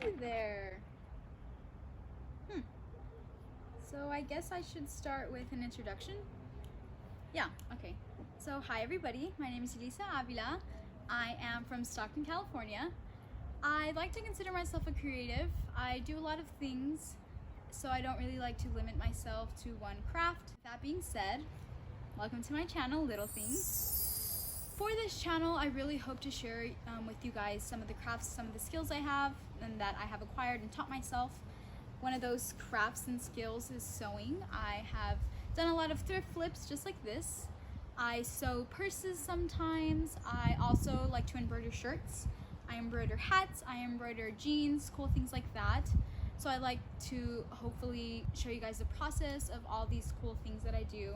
Hey there. So I guess I should start with an introduction. Yeah, okay. So hi everybody, my name is Elisa Avila. I am from Stockton, California. I like to consider myself a creative. I do a lot of things, so I don't really like to limit myself to one craft. That being said, welcome to my channel, Little Things. For this channel, I really hope to share with you guys some of the crafts, some of the skills I have and that I have acquired and taught myself. One of those crafts and skills is sewing. I have done a lot of thrift flips just like this. I sew purses sometimes. I also like to embroider shirts. I embroider hats, I embroider jeans, cool things like that. So I like to hopefully show you guys the process of all these cool things that I do.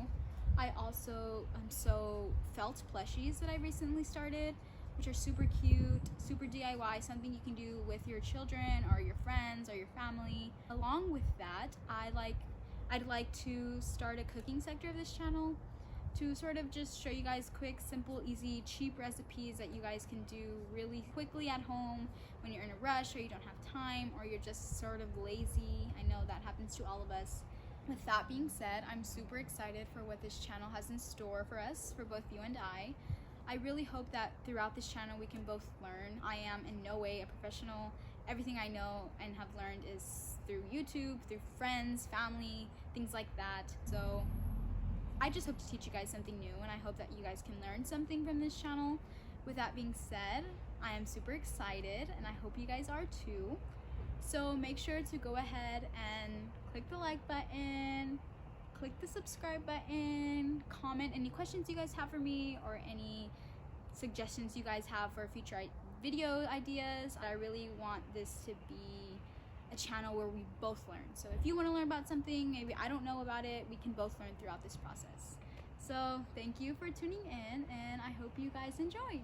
I also sew felt plushies that I recently started, which are super cute, super DIY, something you can do with your children or your friends or your family. Along with that, I'd like to start a cooking sector of this channel to sort of just show you guys quick, simple, easy, cheap recipes that you guys can do really quickly at home when you're in a rush or you don't have time or you're just sort of lazy. I know that happens to all of us. With that being said, I'm super excited for what this channel has in store for us, for both you and I. I really hope that throughout this channel we can both learn. I am in no way a professional. Everything I know and have learned is through YouTube, through friends, family, things like that. So I just hope to teach you guys something new, and I hope that you guys can learn something from this channel. With that being said, I am super excited and I hope you guys are too. So make sure to go ahead and click the like button, click the subscribe button, comment any questions you guys have for me or any suggestions you guys have for future video ideas. I really want this to be a channel where we both learn. So if you want to learn about something, maybe I don't know about it, we can both learn throughout this process. So thank you for tuning in and I hope you guys enjoy.